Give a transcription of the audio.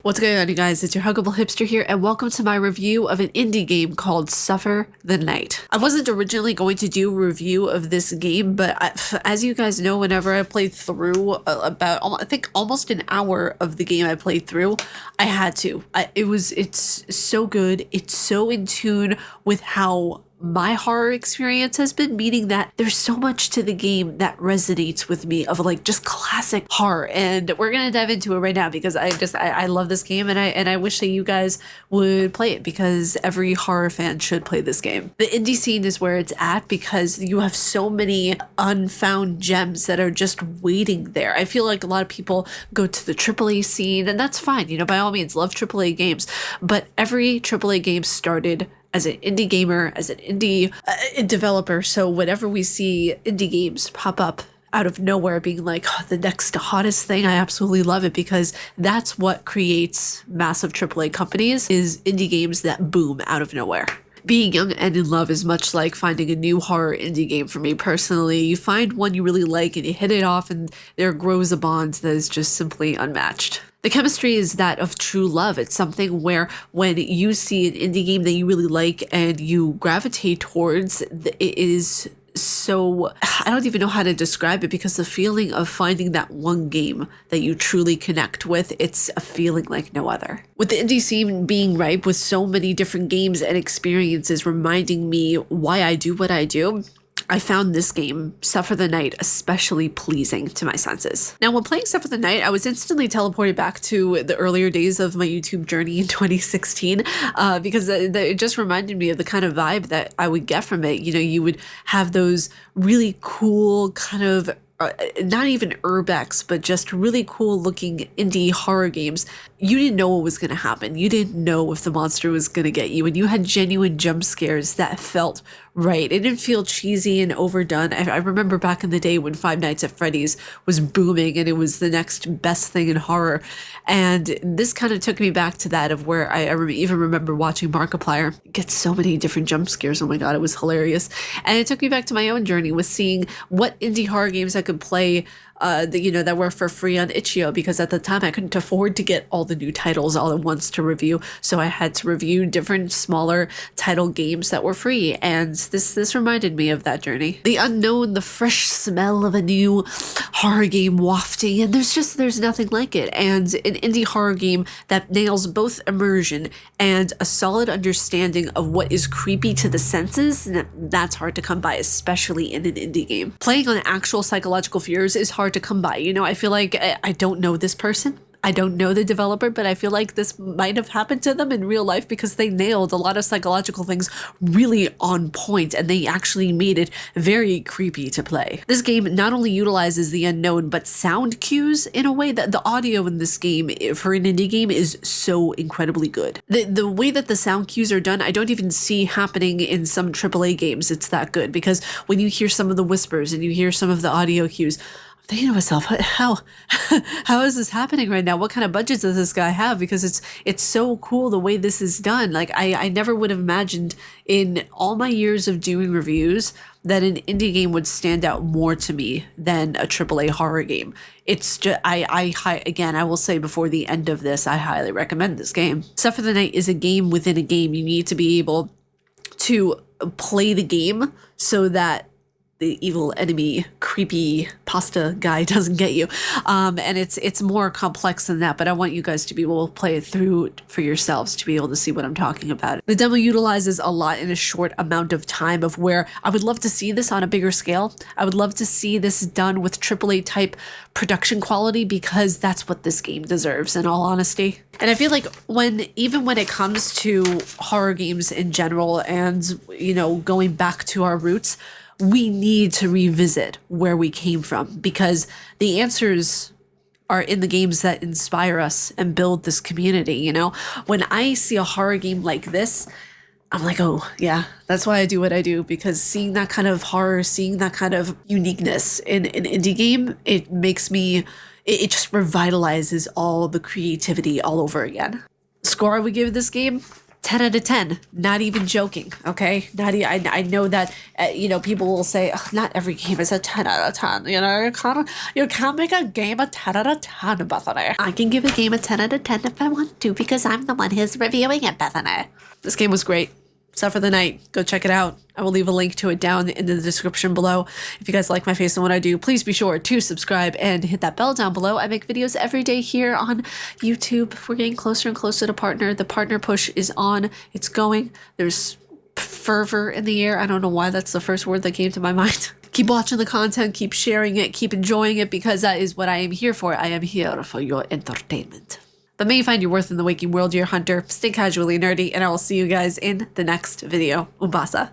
What's going on, you guys? It's your huggable hipster here, and welcome to my review of an indie game called Suffer the Night. I wasn't originally going to do a review of this game, but as you guys know, whenever I played through I think almost an hour of the game I played through, I had to. It's so good. It's so in tune with how my horror experience has been, meaning that there's so much to the game that resonates with me of like just classic horror, and we're gonna dive into it right now because I love this game, and I wish that you guys would play it because every horror fan should play this game. The indie scene is where it's at because you have so many unfound gems that are just waiting there. I feel like a lot of people go to the AAA scene, and that's fine, you know, by all means, love AAA games, but every AAA game started as an indie gamer, as an indie developer. So whenever we see indie games pop up out of nowhere being like, oh, the next hottest thing, I absolutely love it, because that's what creates massive AAA companies, is indie games that boom out of nowhere. Being young and in love is much like finding a new horror indie game for me personally. You find one you really like and you hit it off, and there grows a bond that is just simply unmatched. The chemistry is that of true love. It's something where when you see an indie game that you really like and you gravitate towards, it is so, I don't even know how to describe it, because the feeling of finding that one game that you truly connect with, it's a feeling like no other. With the indie scene being ripe with so many different games and experiences reminding me why I do what I do, I found this game, Suffer the Night, especially pleasing to my senses. Now, when playing Suffer the Night, I was instantly teleported back to the earlier days of my YouTube journey in 2016, because it just reminded me of the kind of vibe that I would get from it. You know, you would have those really cool kind of, not even urbex, but just really cool looking indie horror games. You didn't know what was going to happen. You didn't know if the monster was going to get you, and you had genuine jump scares that felt right. It didn't feel cheesy and overdone. I remember back in the day when Five Nights at Freddy's was booming and it was the next best thing in horror. And this kind of took me back to that, of where I even remember watching Markiplier get so many different jump scares. Oh my God, it was hilarious. And it took me back to my own journey with seeing what indie horror games I could play that were for free on itch.io, because at the time I couldn't afford to get all the new titles all at once to review. So I had to review different smaller title games that were free. And this reminded me of that journey. The unknown, the fresh smell of a new horror game wafting, and there's nothing like it. And an indie horror game that nails both immersion and a solid understanding of what is creepy to the senses, that's hard to come by, especially in an indie game. Playing on actual psychological fears is hard to come by. You know, I feel like I don't know this person. I don't know the developer, but I feel like this might have happened to them in real life, because they nailed a lot of psychological things really on point, and they actually made it very creepy to play. This game not only utilizes the unknown, but sound cues in a way that the audio in this game for an indie game is so incredibly good. The way that the sound cues are done, I don't even see happening in some AAA games. It's that good, because when you hear some of the whispers and you hear some of the audio cues, thinking to myself, how is this happening right now? What kind of budget does this guy have? Because it's so cool the way this is done. Like I never would have imagined in all my years of doing reviews that an indie game would stand out more to me than a AAA horror game. It's just, again, I will say before the end of this, I highly recommend this game. Suffer the Night is a game within a game. You need to be able to play the game so that the evil enemy creepy pasta guy doesn't get you, and it's more complex than that, but I want you guys to be able to play it through for yourselves to be able to see what I'm talking about. The demo utilizes a lot in a short amount of time, of where I would love to see this on a bigger scale. I would love to see this done with AAA type production quality, because that's what this game deserves, in all honesty. And I feel like even when it comes to horror games in general, and you know, going back to our roots, we need to revisit where we came from, because the answers are in the games that inspire us and build this community. You know, when I see a horror game like this, I'm like, oh yeah, that's why I do what I do, because seeing that kind of horror, seeing that kind of uniqueness in an indie game, it makes me, it just revitalizes all the creativity all over again. Score I would give this game, 10 out of 10. Not even joking, okay? I know that, people will say, oh, not every game is a 10 out of 10. You can't make a game a 10 out of 10, Bethany. I can give a game a 10 out of 10 if I want to because I'm the one who's reviewing it, Bethany. This game was great. Suffer the Night. Go check it out. I will leave a link to it down in the description below. If you guys like my face and what I do, please be sure to subscribe and hit that bell down below. I make videos every day here on YouTube. We're getting closer and closer to partner. The partner push is on. It's going. There's fervor in the air. I don't know why that's the first word that came to my mind. Keep watching the content, keep sharing it, keep enjoying it because that is what I am here for. I am here for your entertainment. But may you find your worth in the waking world, dear hunter. Stay casually nerdy, and I will see you guys in the next video. Umbasa.